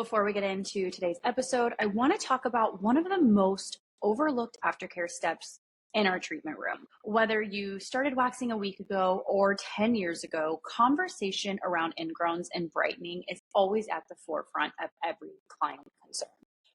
before we get into today's episode, I want to talk about one of the most overlooked aftercare steps in our treatment room. Whether you started waxing a week ago or 10 years ago, conversation around ingrowns and brightening is always at the forefront of every client concern.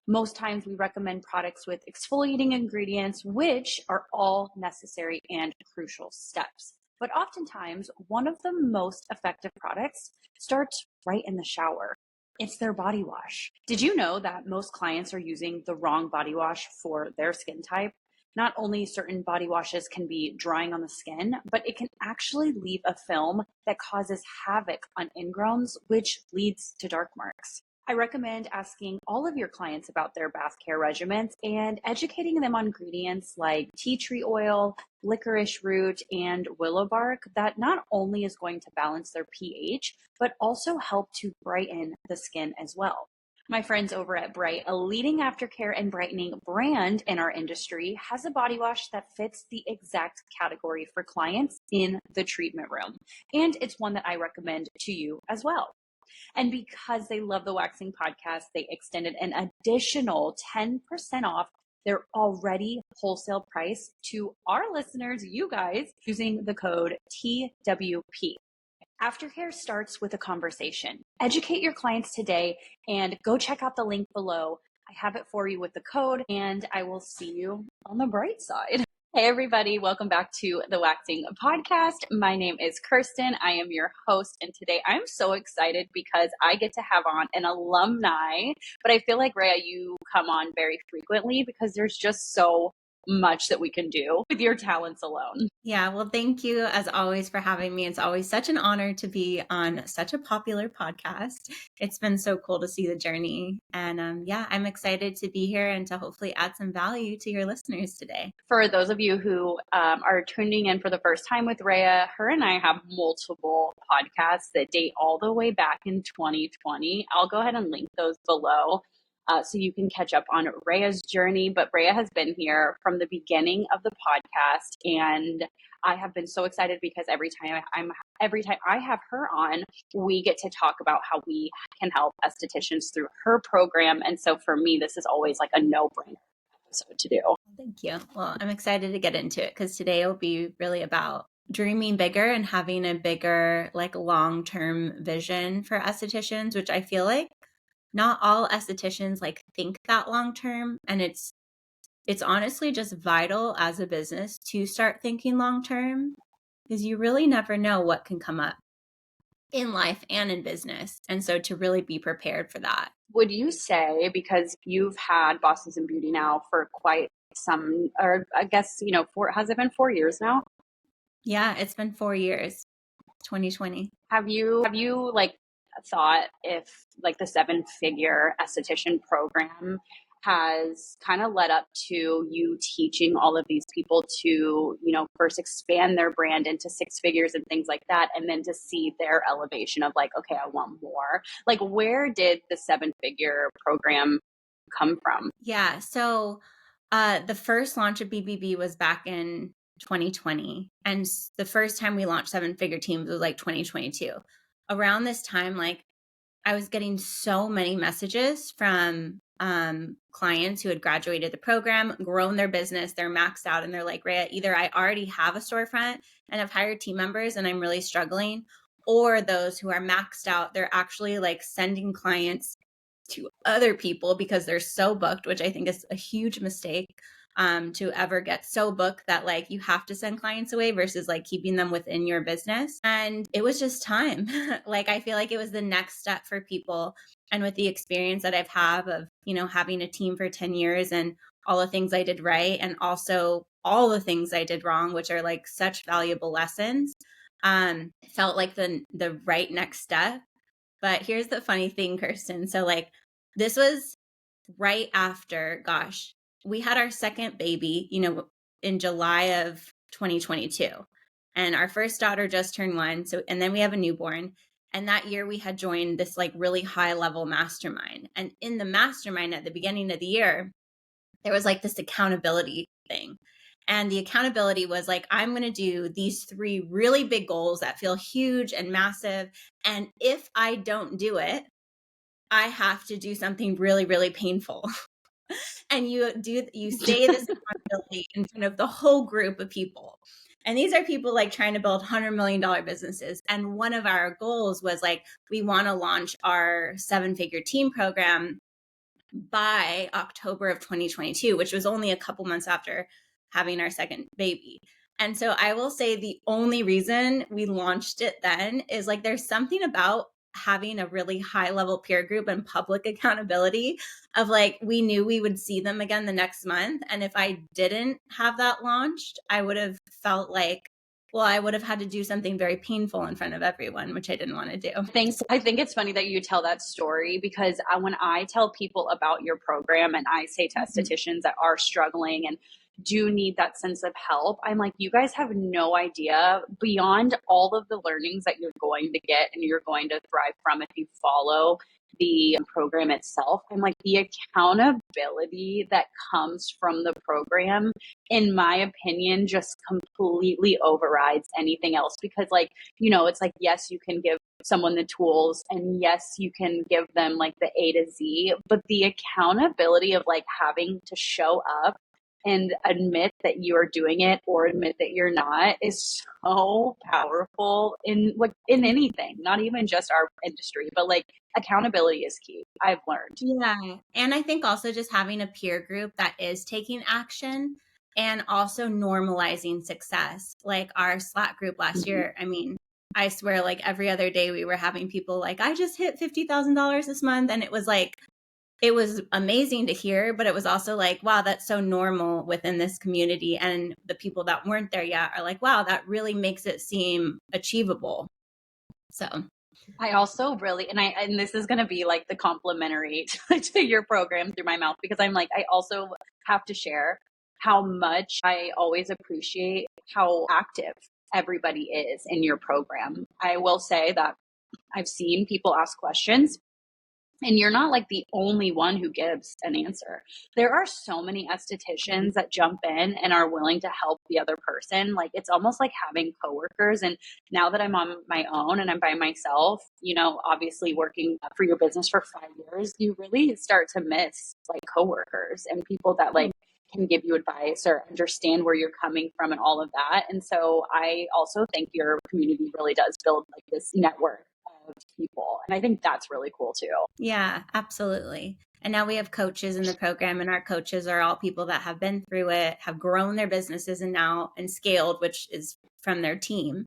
Most times we recommend products with exfoliating ingredients, which are all necessary and crucial steps. But oftentimes, one of the most effective products starts right in the shower. It's their body wash. Did you know that most clients are using the wrong body wash for their skin type? Not only certain body washes can be drying on the skin, but it can actually leave a film that causes havoc on ingrowns, which leads to dark marks. I recommend asking all of your clients about their bath care regimens and educating them on ingredients like tea tree oil, licorice root, and willow bark that not only is going to balance their pH, but also help to brighten the skin as well. My friends over at Bryght, a leading aftercare and brightening brand in our industry, has a body wash that fits the exact category for clients in the treatment room. And it's one that I recommend to you as well. And because they love the Waxing Podcast, they extended an additional 10% off their already wholesale price to our listeners, you guys, using the code TWP. Aftercare starts with a conversation. Educate your clients today and go check out the link below. I have it for you with the code, and I will see you on the bright side. Hey, everybody. Welcome back to the Waxing Podcast. My name is Kirsten. I am your host. And today I'm so excited because I get to have on an alumni. But I feel like, Raya, you come on very frequently because there's just so much that we can do with your talents alone. Yeah, well, thank you as always for having me. It's always such an honor to be on such a popular podcast. It's been so cool to see the journey. And yeah, I'm excited to be here and to hopefully add some value to your listeners today. For those of you who are tuning in for the first time with Raya, her and I have multiple podcasts that date all the way back in 2020. I'll go ahead and link those below. So you can catch up on Raya's journey. But Raya has been here from the beginning of the podcast, and I have been so excited because every time I have her on, we get to talk about how we can help estheticians through her program. And so for me, this is always like a no-brainer episode to do. Thank you. Well, I'm excited to get into it because today will be really about dreaming bigger and having a bigger, like, long-term vision for estheticians, which I feel like not all estheticians like think that long term, and it's honestly just vital as a business to start thinking long term because you really never know what can come up in life and in business, and so to really be prepared for that. Would you say, because you've had Bosses in Beauty now for quite some, or I guess, has it been 4 years now? Yeah, it's been 4 years, 2020. Have you like thought if like the Seven Figure Esthetician Program has kind of led up to you teaching all of these people to, first expand their brand into six figures and things like that, and then to see their elevation of like, okay, I want more. Like, where did the Seven Figure Program come from? Yeah, so the first launch of BBB was back in 2020, and the first time we launched Seven Figure Teams was like 2022. Around this time, like, I was getting so many messages from clients who had graduated the program, grown their business, they're maxed out, and they're like, Raya, either I already have a storefront and have hired team members and I'm really struggling, or those who are maxed out, they're actually like sending clients to other people because they're so booked, which I think is a huge mistake. To ever get so booked that like you have to send clients away versus like keeping them within your business. And it was just time. Like, I feel like it was the next step for people. And with the experience that I've had of, having a team for 10 years and all the things I did right, and also all the things I did wrong, which are like such valuable lessons, it felt like the right next step. But here's the funny thing, Kirsten. So like, this was right after, we had our second baby, in July of 2022, and our first daughter just turned 1. So, and then we have a newborn. And that year we had joined this like really high level mastermind. And in the mastermind at the beginning of the year, there was like this accountability thing. And the accountability was like, I'm going to do these 3 really big goals that feel huge and massive. And if I don't do it, I have to do something really, really painful. And you say this accountability in front of the whole group of people. And these are people like trying to build $100 million businesses. And one of our goals was like, we want to launch our 7-figure team program by October of 2022, which was only a couple months after having our second baby. And so I will say the only reason we launched it then is like there's something about having a really high level peer group and public accountability of like we knew we would see them again the next month. And if I didn't have that launched, I would have felt like, well, I would have had to do something very painful in front of everyone, which I didn't want to do. I think it's funny that you tell that story because when I tell people about your program and I say to estheticians that are struggling and do need that sense of help, I'm like, you guys have no idea beyond all of the learnings that you're going to get and you're going to thrive from if you follow the program itself. I'm like, the accountability that comes from the program, in my opinion, just completely overrides anything else because like, it's like, yes, you can give someone the tools and yes, you can give them like the A to Z, but the accountability of like having to show up and admit that you are doing it or admit that you're not is so powerful in anything, not even just our industry, but like accountability is key. I've learned. Yeah. And I think also just having a peer group that is taking action and also normalizing success. Like our Slack group last year, I mean, I swear like every other day we were having people like, I just hit $50,000 this month. And it was like, it was amazing to hear, but it was also like, wow, that's so normal within this community. And the people that weren't there yet are like, wow, that really makes it seem achievable. So I also really, and this is going to be like the complimentary to your program through my mouth, because I'm like, I also have to share how much I always appreciate how active everybody is in your program. I will say that I've seen people ask questions and you're not like the only one who gives an answer. There are so many estheticians that jump in and are willing to help the other person. Like it's almost like having coworkers. And now that I'm on my own and I'm by myself, obviously working for your business for 5 years, you really start to miss like coworkers and people that like can give you advice or understand where you're coming from and all of that. And so I also think your community really does build like this network of people. And I think that's really cool too. Yeah, absolutely. And now we have coaches in the program, and our coaches are all people that have been through it, have grown their businesses and scaled, which is from their team.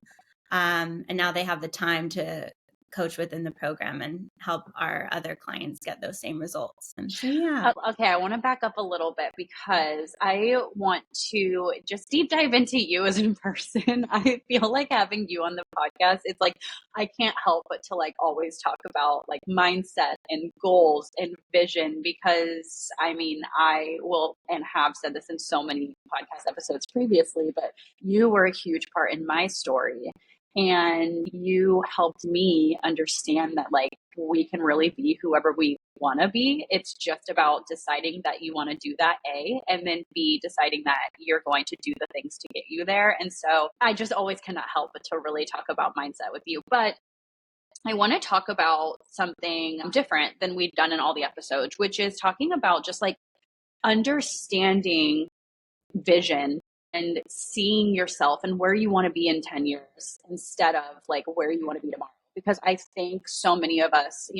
And now they have the time to coach within the program and help our other clients get those same results. And so, yeah. Okay, I want to back up a little bit because I want to just deep dive into you as a person. I feel like having you on the podcast, it's like I can't help but to like always talk about like mindset and goals and vision because I mean, I will and have said this in so many podcast episodes previously, but you were a huge part in my story. And you helped me understand that like we can really be whoever we want to be. It's just about deciding that you want to do that, A, and then B, deciding that you're going to do the things to get you there. And so I just always cannot help but to really talk about mindset with you. But I want to talk about something different than we've done in all the episodes, which is talking about just like understanding vision and seeing yourself and where you want to be in 10 years instead of like where you want to be tomorrow. Because I think so many of us,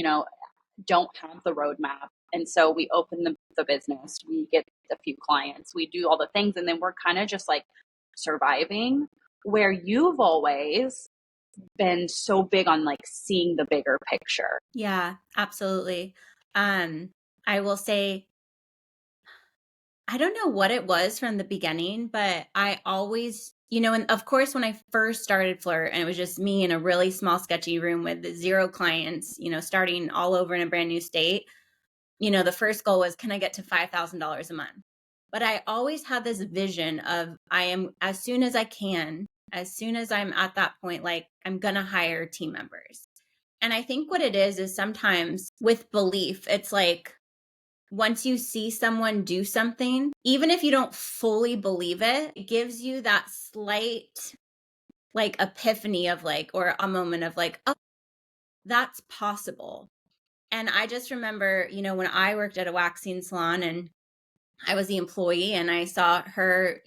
don't have the roadmap. And so we open the business, we get a few clients, we do all the things, and then we're kind of just like surviving, where you've always been so big on like seeing the bigger picture. Yeah, absolutely. I will say, I don't know what it was from the beginning, but I always, and of course, when I first started Flirt and it was just me in a really small, sketchy room with 0 clients, starting all over in a brand new state, the first goal was, can I get to $5,000 a month? But I always had this vision of as soon as I can, as soon as I'm at that point, like I'm going to hire team members. And I think what it is sometimes with belief, it's like, once you see someone do something, even if you don't fully believe it, it gives you that slight like epiphany of like, or a moment of like, oh, that's possible. And I just remember, when I worked at a waxing salon and I was the employee and I saw her,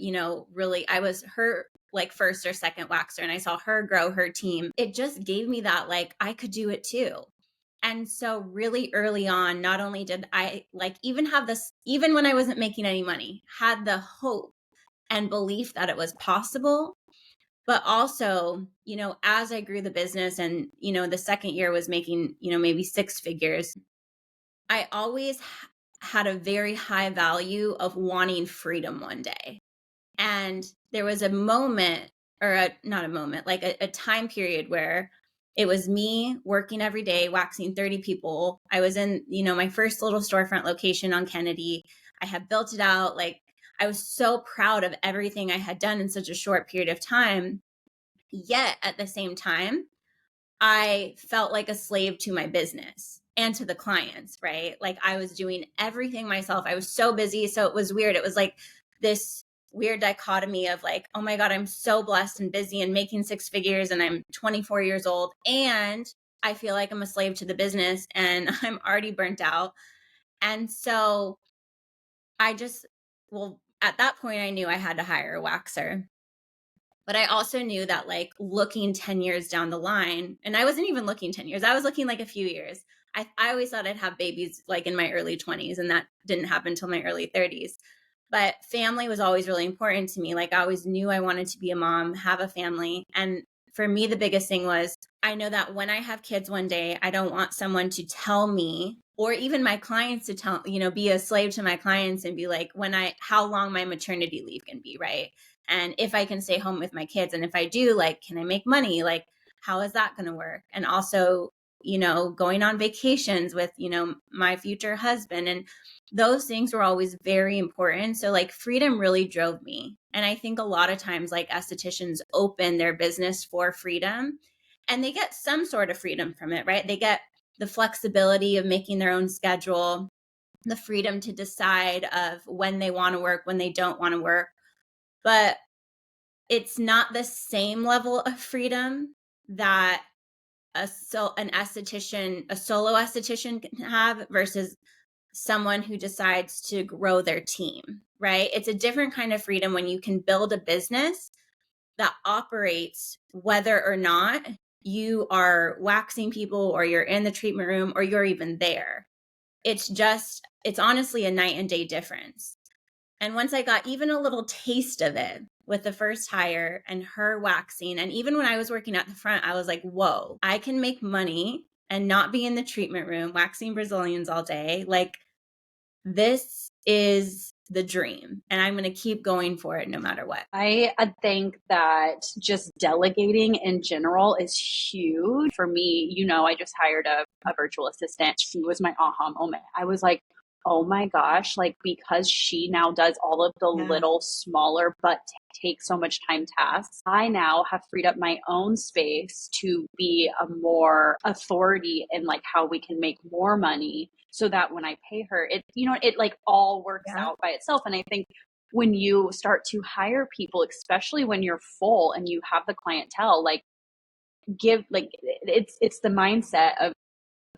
really, I was her like first or second waxer and I saw her grow her team. It just gave me that, like, I could do it too. And so really early on, not only did I like even have this, even when I wasn't making any money, had the hope and belief that it was possible. But also, as I grew the business and, the second year was making, maybe six figures, I always had a very high value of wanting freedom one day. And there was a moment, or not a moment, like a time period where it was me working every day, waxing 30 people. I was in, my first little storefront location on Kennedy. I had built it out. Like, I was so proud of everything I had done in such a short period of time. Yet at the same time, I felt like a slave to my business and to the clients, right? Like, I was doing everything myself. I was so busy. So it was weird. It was like this weird dichotomy of like, oh my God, I'm so blessed and busy and making six figures and I'm 24 years old. And I feel like I'm a slave to the business and I'm already burnt out. And so I just, well, at that point, I knew I had to hire a waxer. But I also knew that, like, looking 10 years down the line, and I wasn't even looking 10 years, I was looking like a few years. I always thought I'd have babies like in my early 20s, and that didn't happen until my early 30s. But family was always really important to me. Like, I always knew I wanted to be a mom, have a family. And for me, the biggest thing was I know that when I have kids one day, I don't want someone to tell me, or even my clients to tell, be a slave to my clients and be like, how long my maternity leave can be, right? And if I can stay home with my kids. And if I do, like, can I make money? Like, how is that going to work? And also, going on vacations with, my future husband. And those things were always very important. So like freedom really drove me. And I think a lot of times like estheticians open their business for freedom and they get some sort of freedom from it, right? They get the flexibility of making their own schedule, the freedom to decide of when they want to work, when they don't want to work. But it's not the same level of freedom that a solo esthetician can have versus someone who decides to grow their team, right? It's a different kind of freedom when you can build a business that operates whether or not you are waxing people or you're in the treatment room or you're even there. It's honestly a night and day difference. And once I got even a little taste of it with the first hire and her waxing, and even when I was working at the front, I was like, whoa, I can make money and not be in the treatment room waxing Brazilians all day. Like, this is the dream and I'm going to keep going for it no matter what. I think that just delegating in general is huge. For me, I just hired a virtual assistant. She was my aha moment. I was like, oh my gosh, like because she now does all of the little smaller but take so much time tasks, I now have freed up my own space to be a more authority in like how we can make more money so that when I pay her, it like all works out by itself. And I think when you start to hire people, especially when you're full and you have the clientele, like it's the mindset of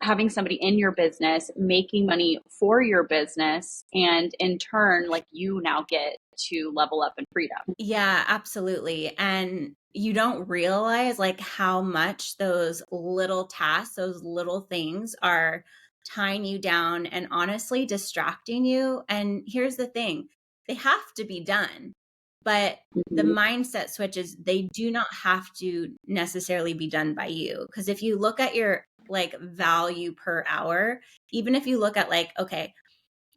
having somebody in your business making money for your business, and in turn like you now get to level up in freedom. Yeah, absolutely. And you don't realize like how much those little tasks, those little things are tying you down and honestly distracting you. And here's the thing, they have to be done, but the mindset switches, they do not have to necessarily be done by you. Because if you look at your like value per hour, even if you look at like, okay,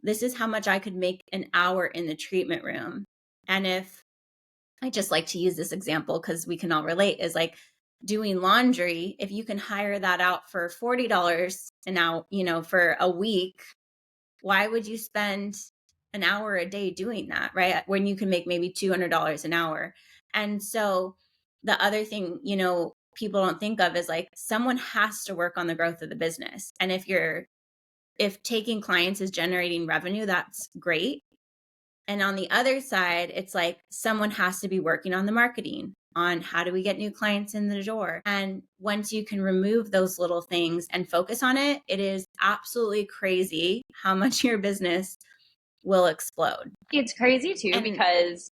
this is how much I could make an hour in the treatment room. And if I just like to use this example because we can all relate, is like doing laundry. If you can hire that out for $40 an hour, for a week, why would you spend an hour a day doing that, right? When you can make maybe $200 an hour. And so the other thing, people don't think of is like someone has to work on the growth of the business. And if taking clients is generating revenue, that's great. And on the other side, it's like someone has to be working on the marketing. on how do we get new clients in the door. And once you can remove those little things and focus on it, it is absolutely crazy how much your business will explode. It's crazy too, because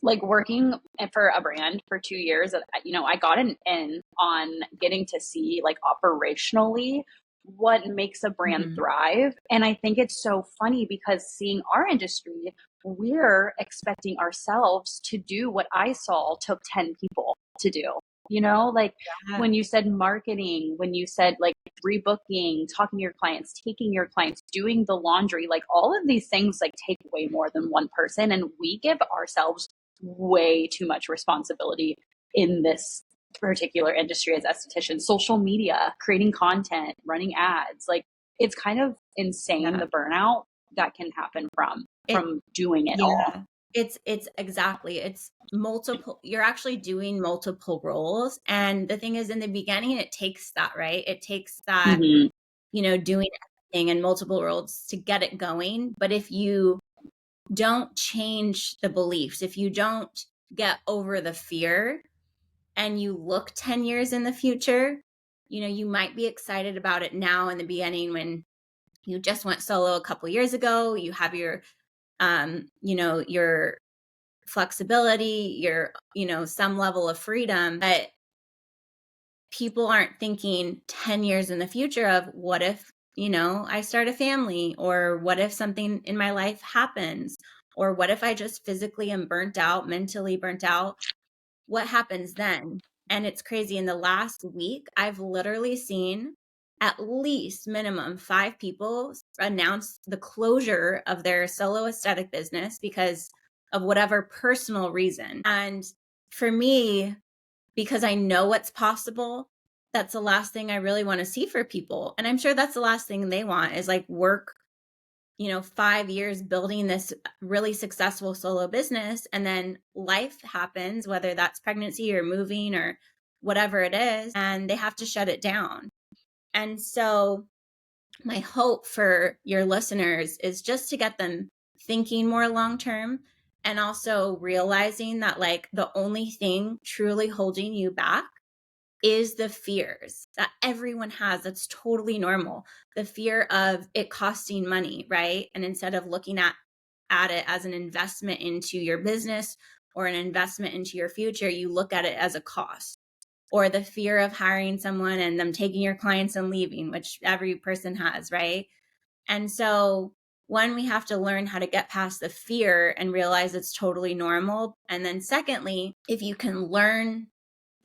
like working for a brand for 2 years, I got in on getting to see like operationally what makes a brand thrive. And I think it's so funny because seeing our industry, we're expecting ourselves to do what I saw took 10 people to do. Like when you said marketing, when you said like rebooking, talking to your clients, taking your clients, doing the laundry, like all of these things like take way more than one person. And we give ourselves way too much responsibility in this particular industry as estheticians. Social media, creating content, running ads, like it's kind of insane the burnout that can happen from doing it all. It's exactly, it's multiple, you're actually doing multiple roles. And the thing is, in the beginning, it takes that, right? It takes that, doing everything in multiple roles to get it going. But if you don't change the beliefs, if you don't get over the fear and you look 10 years in the future, you might be excited about it now in the beginning when you just went solo a couple years ago, you have your your flexibility, your some level of freedom, but people aren't thinking 10 years in the future of what if I start a family, or what if something in my life happens, or what if I just physically am burnt out, mentally burnt out, what happens then? And it's crazy, in the last week I've literally seen at least minimum 5 people announce the closure of their solo aesthetic business because of whatever personal reason. And for me, because I know what's possible, that's the last thing I really want to see for people. And I'm sure that's the last thing they want, is like work 5 years building this really successful solo business, and then life happens, whether that's pregnancy or moving or whatever it is, and they have to shut it down. And so my hope for your listeners is just to get them thinking more long term, and also realizing that like the only thing truly holding you back is the fears that everyone has. That's totally normal. The fear of it costing money, right? And instead of looking at it as an investment into your business or an investment into your future, you look at it as a cost. Or the fear of hiring someone and them taking your clients and leaving, which every person has, right? And so one, we have to learn how to get past the fear and realize it's totally normal. And then secondly, if you can learn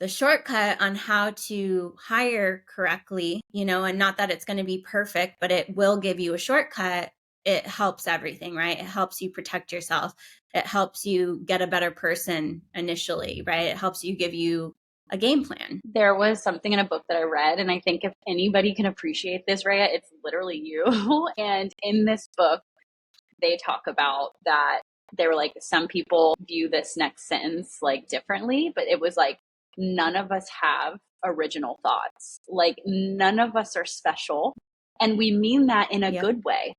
the shortcut on how to hire correctly, and not that it's going to be perfect, but it will give you a shortcut. It helps everything, right? It helps you protect yourself. It helps you get a better person initially, right? It helps you give you a game plan. There was something in a book that I read, and I think if anybody can appreciate this, Raya, it's literally you. And in this book, they talk about that they were like, some people view this next sentence like differently, but it was like, none of us have original thoughts. Like none of us are special. And we mean that in a good way.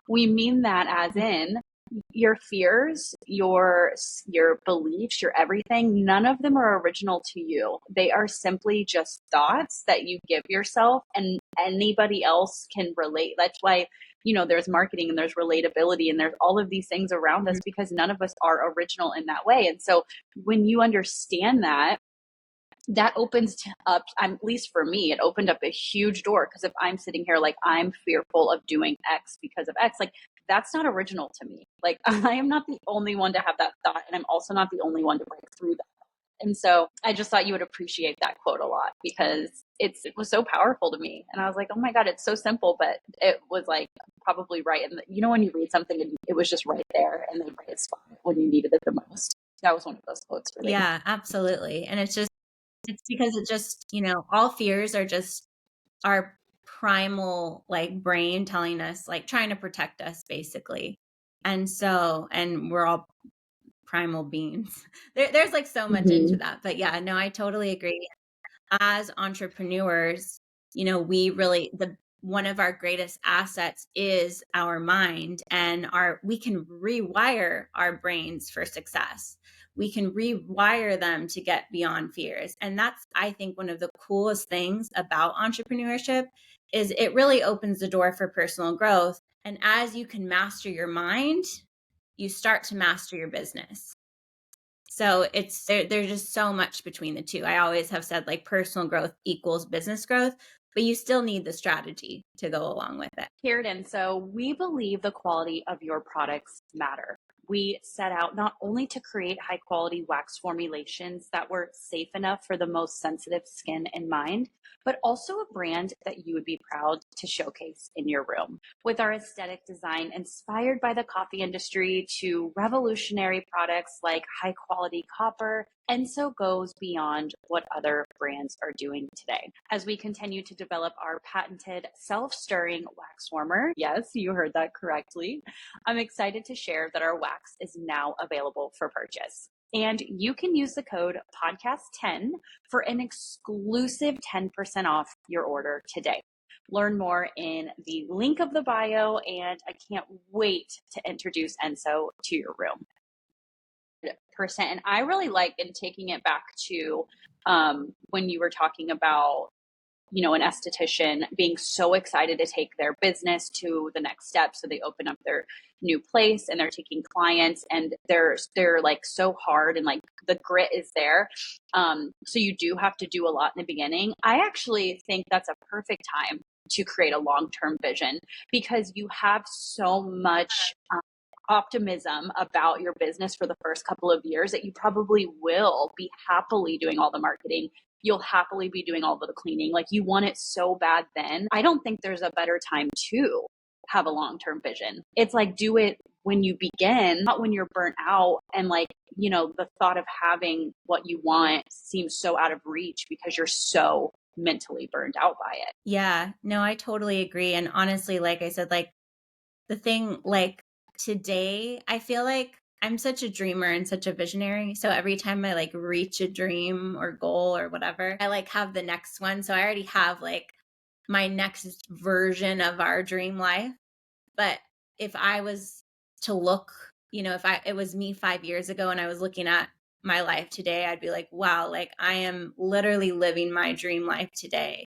We mean that as in your fears, your beliefs, your everything, none of them are original to you. They are simply just thoughts that you give yourself, and anybody else can relate. That's why, there's marketing and there's relatability and there's all of these things around us, because none of us are original in that way. And so when you understand that, that opens up, at least for me, it opened up a huge door. Because if I'm sitting here like I'm fearful of doing X because of X, like that's not original to me. Like I am not the only one to have that thought, and I'm also not the only one to break through that. And so I just thought you would appreciate that quote a lot, because it was so powerful to me. And I was like, oh my God, it's so simple, but it was like probably right. And when you read something and it was just right there in the right spot when you needed it the most. That was one of those quotes for me. Yeah, absolutely. And it's because it just, all fears are just our primal like brain telling us, like trying to protect us basically. And we're all primal beings. There's like so much into that. But yeah, no, I totally agree. As entrepreneurs, we really, one of our greatest assets is our mind, and we can rewire our brains for success. we can rewire them to get beyond fears. And that's, I think, one of the coolest things about entrepreneurship is it really opens the door for personal growth. And as you can master your mind, you start to master your business. So it's there's just so much between the two. I always have said like personal growth equals business growth, but you still need the strategy to go along with it. Kirsten, so we believe the quality of your products matter. We set out not only to create high quality wax formulations that were safe enough for the most sensitive skin in mind, but also a brand that you would be proud to showcase in your room. With our aesthetic design inspired by the coffee industry to revolutionary products like high quality copper, Enso goes beyond what other brands are doing today. As we continue to develop our patented self-stirring wax warmer, yes, you heard that correctly, I'm excited to share that our wax is now available for purchase. And you can use the code podcast10 for an exclusive 10% off your order today. Learn more in the link of the bio, and I can't wait to introduce Enso to your room. Percent. And I really like in taking it back to when you were talking about, you know, an esthetician being so excited to take their business to the next step. So they open up their new place and they're taking clients, and they're like so hard, and like the grit is there. So you do have to do a lot in the beginning. I actually think that's a perfect time to create a long-term vision, because you have so much optimism about your business for the first couple of years that you probably will be happily doing all the marketing. You'll happily be doing all the cleaning. Like, you want it so bad then. I don't think there's a better time to have a long-term vision. It's like, do it when you begin, not when you're burnt out. And like, you know, the thought of having what you want seems so out of reach because you're so mentally burned out by it. Yeah, no, I totally agree. And honestly, like I said, like the thing, like today, I feel like I'm such a dreamer and such a visionary. So every time I like reach a dream or goal or whatever, I like have the next one. So I already have like my next version of our dream life. But if I was to look, you know, it was me 5 years ago and I was looking at my life today, I'd be like, wow, like I am literally living my dream life today.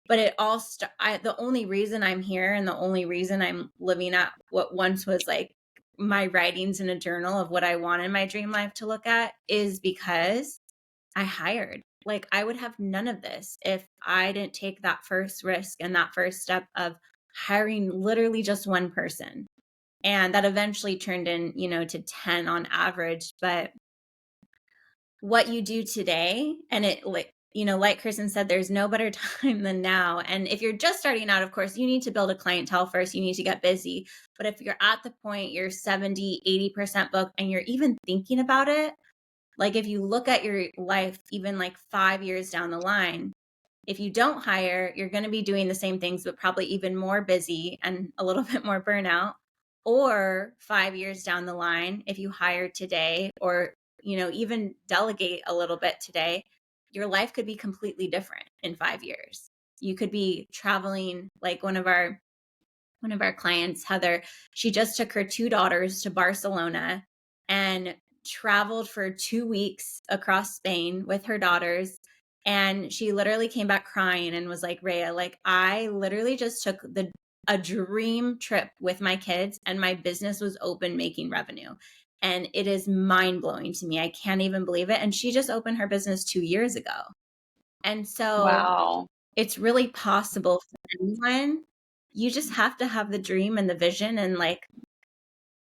But it all the only reason I'm here and the only reason I'm living at what once was like my writings in a journal of what I wanted my dream life to look at is because I hired. Like, I would have none of this if I didn't take that first risk and that first step of hiring literally just one person. And that eventually turned in, you know, to 10 on average. But what you do today, and it like, you know, like Kirsten said, there's no better time than now. And if you're just starting out, of course, you need to build a clientele first. You need to get busy. But if you're at the point you're 70, 80% booked and you're even thinking about it, like if you look at your life, even like 5 years down the line, if you don't hire, you're going to be doing the same things, but probably even more busy and a little bit more burnout. Or 5 years down the line, if you hire today, or, you know, even delegate a little bit today, your life could be completely different in 5 years. You could be traveling, like one of our clients, Heather, she just took her 2 daughters to Barcelona and traveled for 2 weeks across Spain with her daughters. And she literally came back crying and was like, Raya, like I literally just took a dream trip with my kids and my business was open making revenue. And it is mind blowing to me. I can't even believe it. And she just opened her business 2 years ago. And so Wow. it's really possible for anyone. You just have to have the dream and the vision, and like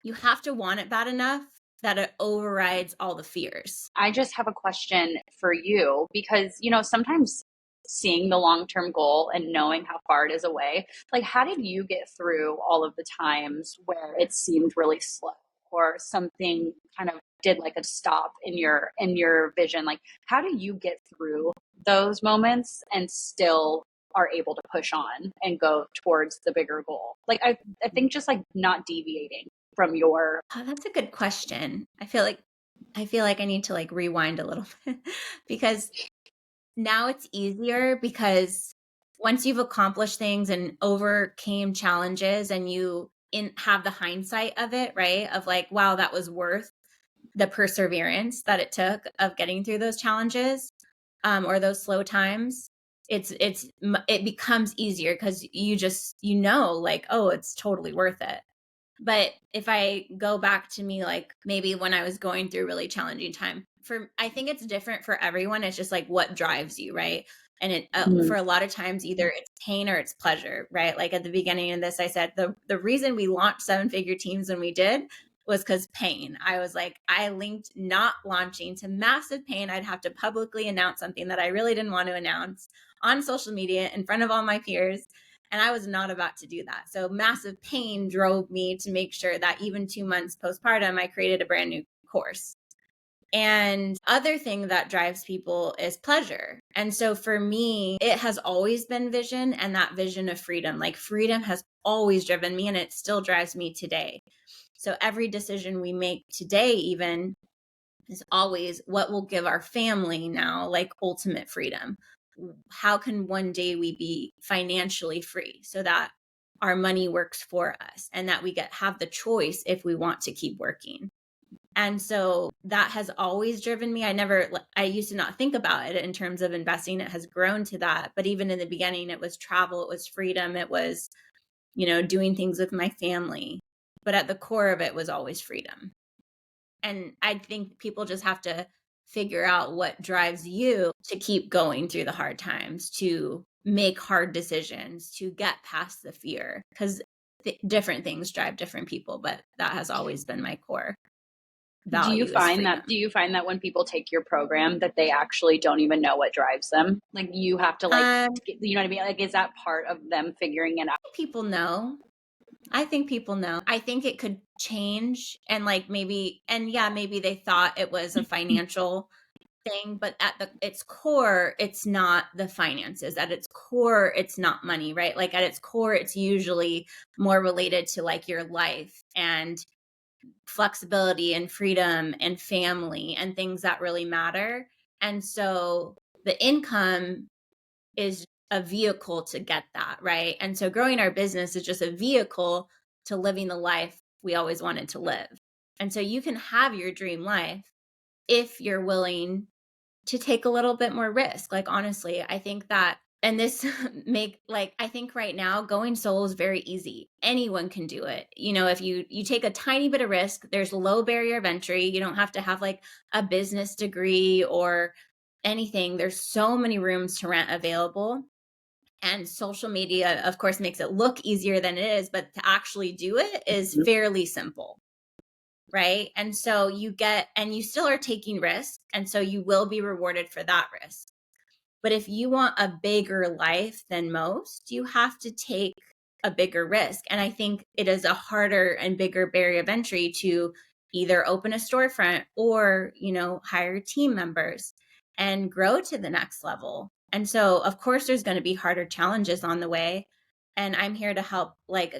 you have to want it bad enough that it overrides all the fears. I just have a question for you, because, you know, sometimes seeing the long-term goal and knowing how far it is away, like how did you get through all of the times where it seemed really slow or something kind of did like a stop in your vision? Like, how do you get through those moments and still are able to push on and go towards the bigger goal? Like, I think just like not deviating from your. Oh, that's a good question. I feel like I need to like rewind a little bit because now it's easier, because once you've accomplished things and overcame challenges and you have the hindsight of it, right? Of like, wow, that was worth the perseverance that it took of getting through those challenges, or those slow times, it becomes easier because you know, like, oh, it's totally worth it. But if I go back to me, like maybe when I was going through a really challenging time, I think it's different for everyone. It's just like what drives you, right? And for a lot of times, either it's pain or it's pleasure, right? Like at the beginning of this, I said the reason we launched Seven Figure Teams when we did was because pain. I was like, I linked not launching to massive pain. I'd have to publicly announce something that I really didn't want to announce on social media in front of all my peers. And I was not about to do that. So massive pain drove me to make sure that even 2 months postpartum, I created a brand new course. And other thing that drives people is pleasure. And so for me, it has always been vision, and that vision of freedom. Like freedom has always driven me, and it still drives me today. So every decision we make today even is always what will give our family now like ultimate freedom. How can one day we be financially free so that our money works for us and that we have the choice if we want to keep working? And so that has always driven me. I used to not think about it in terms of investing. It has grown to that. But even in the beginning, it was travel, it was freedom, it was, doing things with my family. But at the core of it was always freedom. And I think people just have to figure out what drives you to keep going through the hard times, to make hard decisions, to get past the fear, because different things drive different people. But that has always been my core value. Do you find that when people take your program that they actually don't even know what drives them? Like you have to you know what I mean? Like, is that part of them figuring it out? People know. I think people know. I think it could change, and maybe they thought it was a financial thing, but at its core, it's not the finances. At its core, it's not money, right? Like at its core, it's usually more related to like your life and flexibility and freedom and family and things that really matter. And so the income is a vehicle to get that, right? And so growing our business is just a vehicle to living the life we always wanted to live. And so you can have your dream life if you're willing to take a little bit more risk. Like, honestly, I think that, and this I think right now going solo is very easy. Anyone can do it. If you take a tiny bit of risk, there's low barrier of entry. You don't have to have like a business degree or anything. There's so many rooms to rent available. And social media, of course, makes it look easier than it is, but to actually do it is fairly simple. Right. And so you still are taking risks. And so you will be rewarded for that risk. But if you want a bigger life than most, you have to take a bigger risk. And I think it is a harder and bigger barrier of entry to either open a storefront or, hire team members and grow to the next level. And so, of course, there's going to be harder challenges on the way. And I'm here to help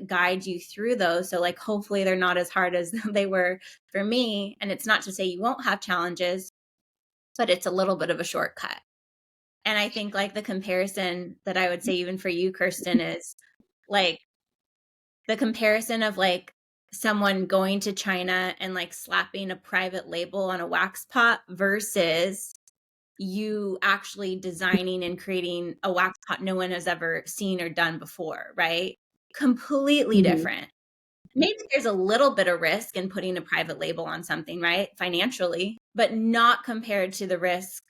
guide you through those. So hopefully they're not as hard as they were for me. And it's not to say you won't have challenges, but it's a little bit of a shortcut. And I think the comparison that I would say even for you, Kirsten, is the comparison of someone going to China and slapping a private label on a wax pot versus you actually designing and creating a wax pot no one has ever seen or done before, right? Completely different. Maybe there's a little bit of risk in putting a private label on something, right? Financially, but not compared to the risk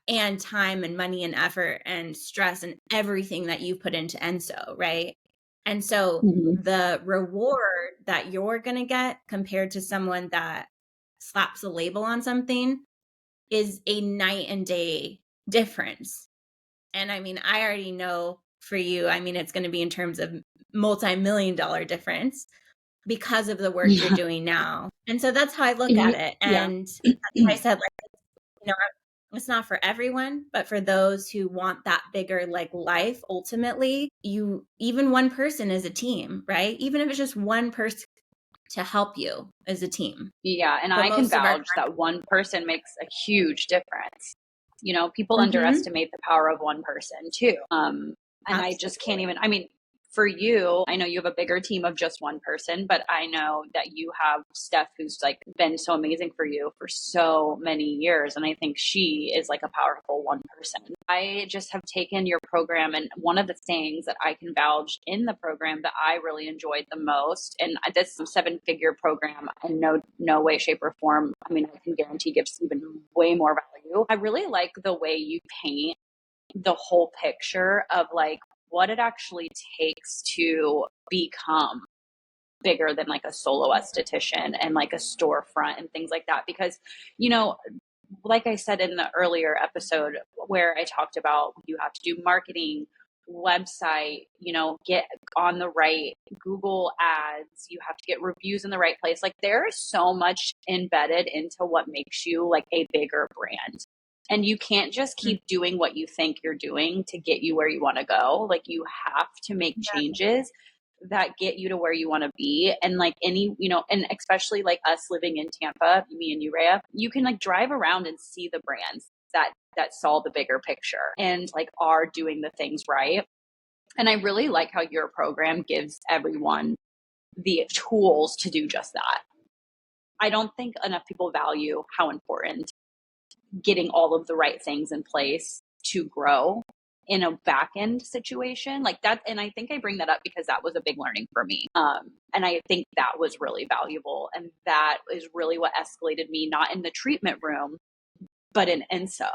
and time and money and effort and stress and everything that you put into Enso, right? And so the reward that you're going to get compared to someone that slaps a label on something is a night and day difference. And I mean, I already know for you, it's going to be in terms of multi-million dollar difference because of the work you're doing now. And so that's how I look at it. And that's why I said, it's not for everyone, but for those who want that bigger life, ultimately, even one person is a team, right? Even if it's just one person to help you as a team. Yeah. And I can vouch that one person makes a huge difference. People underestimate the power of one person too. And I just can't even, For you, I know you have a bigger team of just one person, but I know that you have Steph who's like been so amazing for you for so many years. And I think she is like a powerful one person. I just have taken your program, and one of the things that I can vouch in the program that I really enjoyed the most, and this Seven Figure program in no way, shape, or form, I mean, I can guarantee gives even way more value. I really like the way you paint the whole picture of like what it actually takes to become bigger than like a solo esthetician and like a storefront and things like that. Because, you know, like I said in the earlier episode where I talked about you have to do marketing, website, you know, get on the right Google ads, you have to get reviews in the right place. Like there is so much embedded into what makes you like a bigger brand. And you can't just keep doing what you think you're doing to get you where you want to go. Like you have to make changes that get you to where you want to be. And like any, you know, and especially like us living in Tampa, me and you, Raya, you can like drive around and see the brands that saw the bigger picture and like are doing the things right. And I really like how your program gives everyone the tools to do just that. I don't think enough people value how important getting all of the right things in place to grow in a back end situation like that. And I think I bring that up because that was a big learning for me. And I think that was really valuable. And that is really what escalated me, not in the treatment room, but in Enso,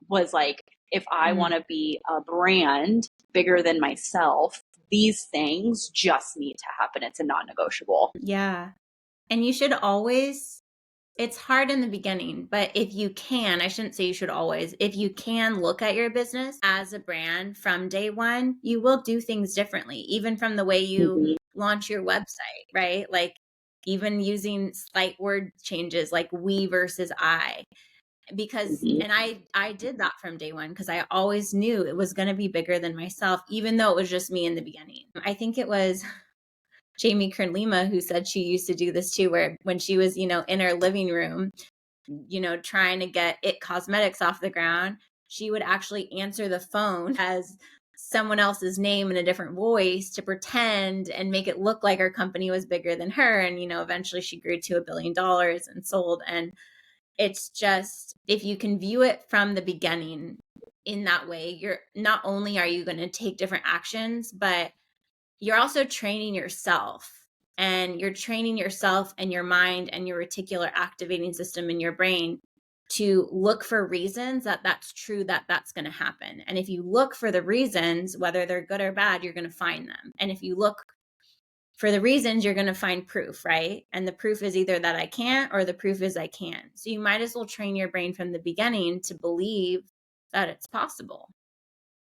was like, if I want to be a brand bigger than myself, these things just need to happen. It's a non-negotiable. Yeah. And you should always, it's hard in the beginning, but if you can, I shouldn't say you should always, if you can look at your business as a brand from day one, you will do things differently, even from the way you launch your website, right? Like even using slight word changes like we versus I. Because and I did that from day one because I always knew it was going to be bigger than myself, even though it was just me in the beginning. I think it was Jamie Kern-Lima who said she used to do this too, where when she was, you know, in her living room, you know, trying to get It Cosmetics off the ground, she would actually answer the phone as someone else's name in a different voice to pretend and make it look like her company was bigger than her. And, you know, eventually she grew to $1 billion and sold. And it's just, if you can view it from the beginning in that way, you're not only are you going to take different actions, but you're also training yourself, and you're training yourself and your mind and your reticular activating system in your brain to look for reasons that that's true, that that's going to happen. And if you look for the reasons, whether they're good or bad, you're going to find them. And if you look for the reasons, you're going to find proof, right? And the proof is either that I can't or the proof is I can. So you might as well train your brain from the beginning to believe that it's possible,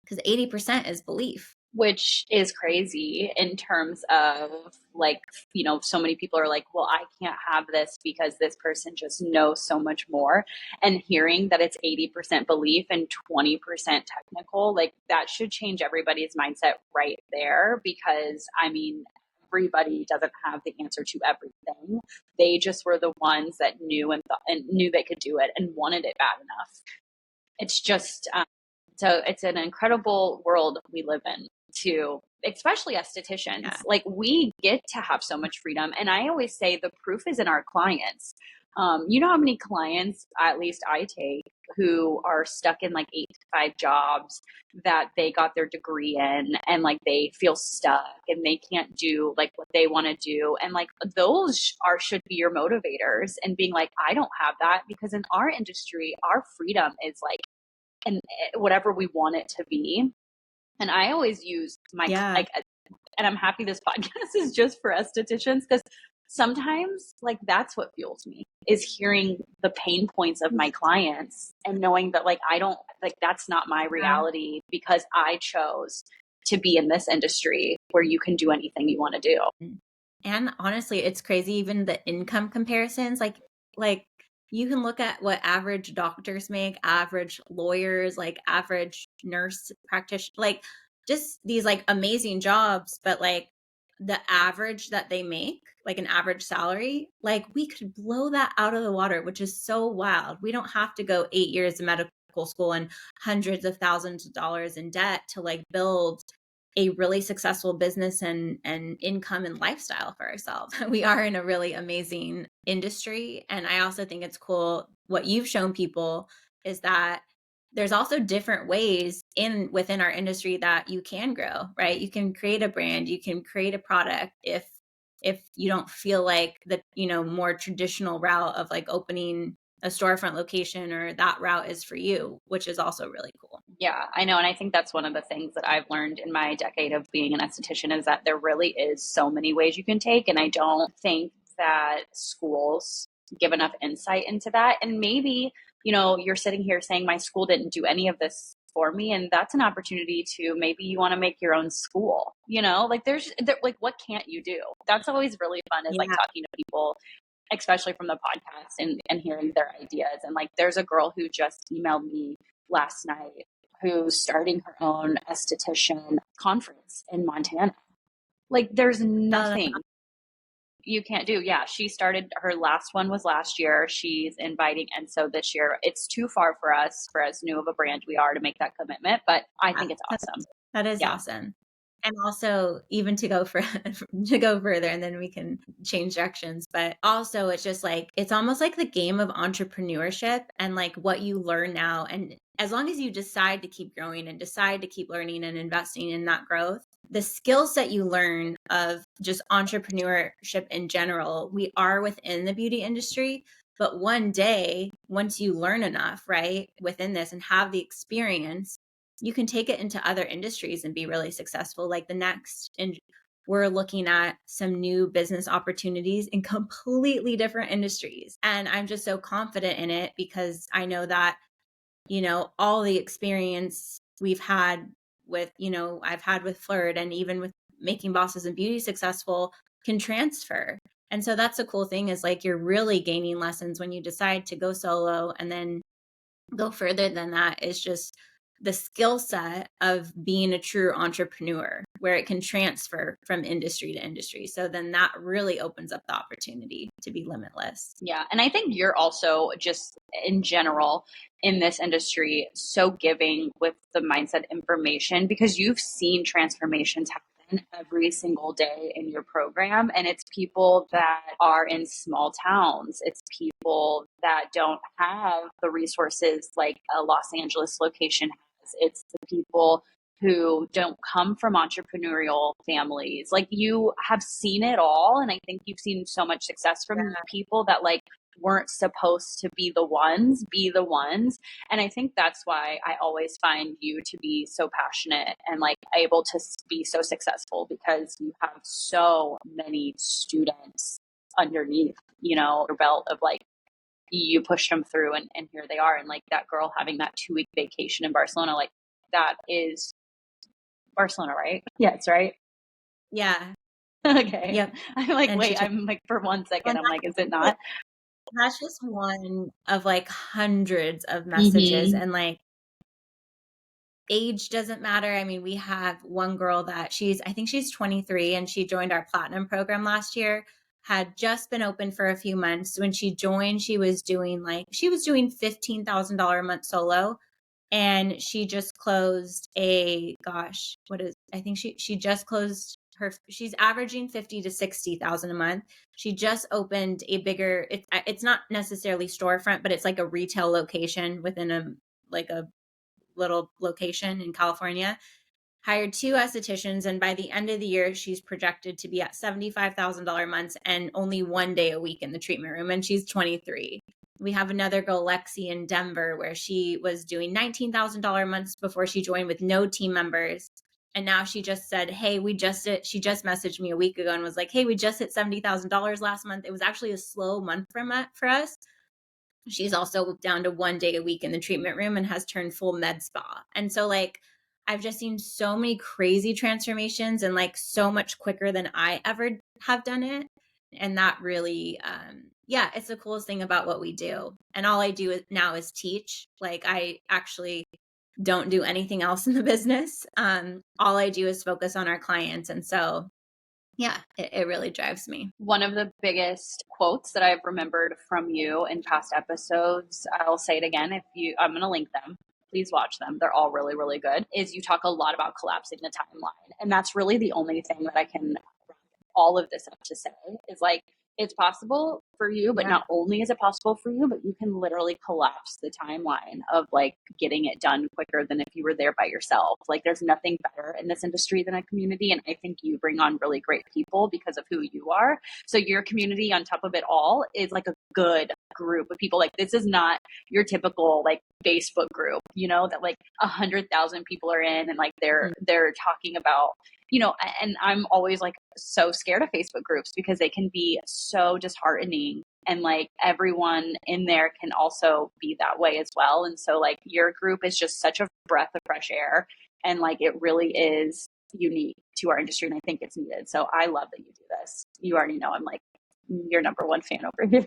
because 80% is belief. Which is crazy in terms of like, you know, so many people are like, well, I can't have this because this person just knows so much more. And hearing that it's 80% belief and 20% technical, like that should change everybody's mindset right there. Because I mean, everybody doesn't have the answer to everything. They just were the ones that knew and knew they could do it and wanted it bad enough. It's just, so it's an incredible world we live in too, especially estheticians. Yeah. Like we get to have so much freedom. And I always say the proof is in our clients. You know how many clients, at least I take, who are stuck in like 8 to 5 jobs that they got their degree in, and like they feel stuck and they can't do like what they want to do. And like those should be your motivators, and being like, I don't have that, because in our industry, our freedom is like, and whatever we want it to be. And I always use my, like, and I'm happy this podcast is just for estheticians, because sometimes like that's what fuels me, is hearing the pain points of my clients and knowing that like, I don't, like, that's not my reality, because I chose to be in this industry where you can do anything you want to do. And honestly, it's crazy, even the income comparisons, like you can look at what average doctors make, average lawyers, like average nurse practitioner, like just these like amazing jobs, but like the average that they make, like an average salary, like we could blow that out of the water, which is so wild. We don't have to go 8 years of medical school and hundreds of thousands of dollars in debt to like build a really successful business and income and lifestyle for ourselves. We are in a really amazing industry. And I also think it's cool what you've shown people is that there's also different ways within our industry that you can grow, right? You can create a brand, you can create a product if you don't feel like the, more traditional route of like opening a storefront location or that route is for you, which is also really cool. Yeah, I know. And I think that's one of the things that I've learned in my decade of being an esthetician is that there really is so many ways you can take. And I don't think that schools give enough insight into that. And maybe, you're sitting here saying my school didn't do any of this for me. And that's an opportunity to maybe you want to make your own school, like like, what can't you do? That's always really fun is like talking to people, especially from the podcast and hearing their ideas. And like, there's a girl who just emailed me last night who's starting her own esthetician conference in Montana. Like, there's nothing you can't do. Yeah, she started, her last one was last year. She's inviting. And so this year, it's too far for us, for as new of a brand we are, to make that commitment. But I think it's awesome. That is awesome. And also even to go further and then we can change directions. But also it's just like, it's almost like the game of entrepreneurship and like what you learn now. And as long as you decide to keep growing and decide to keep learning and investing in that growth, the skill set you learn of just entrepreneurship in general, we are within the beauty industry. But one day, once you learn enough, right, within this and have the experience, you can take it into other industries and be really successful. Like we're looking at some new business opportunities in completely different industries. And I'm just so confident in it because I know that, all the experience we've had with, I've had with Flirt and even with making Bosses and Beauty successful can transfer. And so that's the cool thing is like, you're really gaining lessons when you decide to go solo and then go further than that is just the skill set of being a true entrepreneur where it can transfer from industry to industry. So then that really opens up the opportunity to be limitless. Yeah. And I think you're also just in general in this industry so giving with the mindset information because you've seen transformations happen every single day in your program. And it's people that are in small towns. It's people that don't have the resources like a Los Angeles location has. It's the people who don't come from entrepreneurial families. Like you have seen it all. And I think you've seen so much success from people that like weren't supposed to be the ones. And I think that's why I always find you to be so passionate and like able to be so successful because you have so many students underneath, your belt of like, you pushed them through and here they are. And like that girl having that 2-week vacation in Barcelona, like that is Barcelona, right? Yeah, it's right. Yeah. Okay. Yep. I'm like, wait, I'm like for 1 second, I'm like, is it not? That's just one of like hundreds of messages and like age doesn't matter. I mean, we have one girl that I think she's 23 and she joined our platinum program last year, had just been open for a few months. When she joined, she was doing $15,000 a month solo. And she just closed she just closed she's averaging 50 to 60,000 a month. She just opened a bigger, it's not necessarily storefront, but it's like a retail location within a little location in California. Hired 2 estheticians, and by the end of the year, she's projected to be at $75,000 months and only 1 day a week in the treatment room, and she's 23. We have another girl, Lexi, in Denver, where she was doing $19,000 months before she joined with no team members. And now she just said, hey, she just messaged me a week ago and was like, hey, we just hit $70,000 last month. It was actually a slow month for us. She's also down to 1 day a week in the treatment room and has turned full med spa. And so like, I've just seen so many crazy transformations and like so much quicker than I ever have done it. And that really, it's the coolest thing about what we do. And all I do now is teach. Like I actually don't do anything else in the business. All I do is focus on our clients. And so yeah, it really drives me. One of the biggest quotes that I've remembered from you in past episodes, I'll say it again I'm going to link them. please watch them. They're all really, really good. Is you talk a lot about collapsing the timeline. And that's really the only thing that I can wrap all of this up to say is like, it's possible for you, but not only is it possible for you, but you can literally collapse the timeline of like getting it done quicker than if you were there by yourself. Like there's nothing better in this industry than a community. And I think you bring on really great people because of who you are. So your community on top of it all is like a good group of people. Like this is not your typical like Facebook group, you know, that like 100,000 people are in and like they're talking about, you know, and I'm always like so scared of Facebook groups because they can be so disheartening and like everyone in there can also be that way as well. And so like your group is just such a breath of fresh air and like it really is unique to our industry and I think it's needed. So I love that you do this. You already know I'm like your number one fan over here.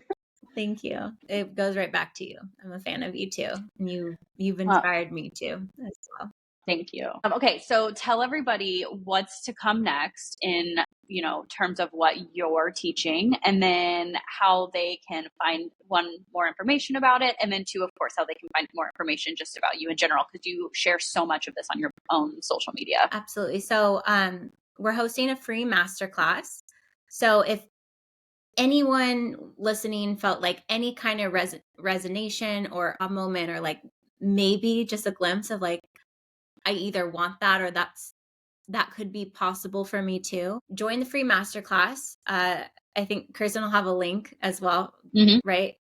Thank you. It goes right back to you. I'm a fan of you too. And you've inspired me too as well. Thank you. Okay, so tell everybody what's to come next in, you know, terms of what you're teaching, and then how they can find more information about it, and then two, of course, how they can find more information just about you in general, because you share so much of this on your own social media. Absolutely. So we're hosting a free masterclass. So if anyone listening felt like any kind of resonation or a moment or like maybe just a glimpse of like, I either want that or that could be possible for me too. Join the free masterclass. I think Kirsten will have a link as well, right?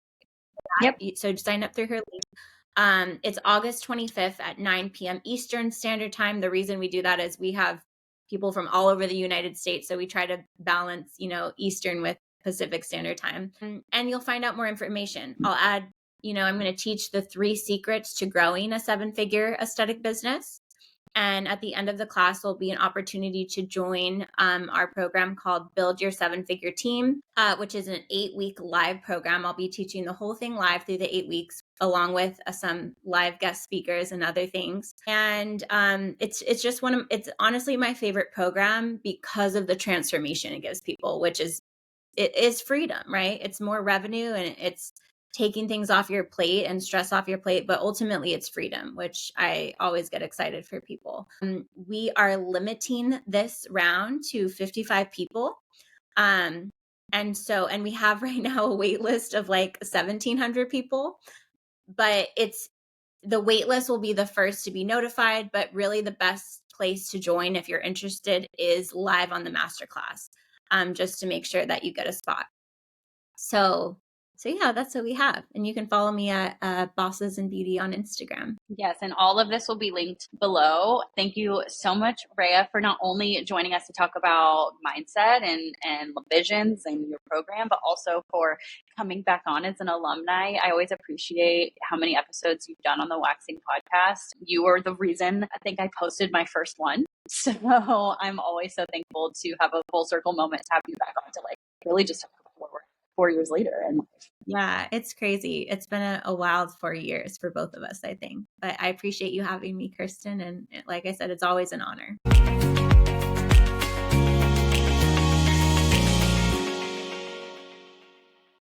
Yep. So sign up through her link. It's August 25th at 9 p.m. Eastern Standard Time. The reason we do that is we have people from all over the United States. So we try to balance, you know, Eastern with Pacific Standard Time. And you'll find out more information. I'll add, you know, I'm going to teach the 3 secrets to growing a 7-figure aesthetic business. And at the end of the class, will be an opportunity to join our program called Build Your 7-Figure Team, which is an 8-week live program. I'll be teaching the whole thing live through the 8 weeks, along with some live guest speakers and other things. And it's honestly my favorite program because of the transformation it gives people, which is, it is freedom, right? It's more revenue and it's taking things off your plate and stress off your plate, but ultimately it's freedom, which I always get excited for people. We are limiting this round to 55 people. And we have right now a wait list of like 1,700 people, but the wait list will be the first to be notified, but really the best place to join if you're interested is live on the masterclass, just to make sure that you get a spot. So yeah, that's what we have. And you can follow me at Bosses and Beauty on Instagram. Yes, and all of this will be linked below. Thank you so much, Raya, for not only joining us to talk about mindset and visions and your program, but also for coming back on as an alumni. I always appreciate how many episodes you've done on the Waxing podcast. You were the reason I think I posted my first one. So I'm always so thankful to have a full circle moment to have you back on to like really just talk about where we're at 4 years later in life. Yeah, it's crazy. It's been a wild 4 years for both of us, I think. But I appreciate you having me, Kirsten. And like I said, it's always an honor.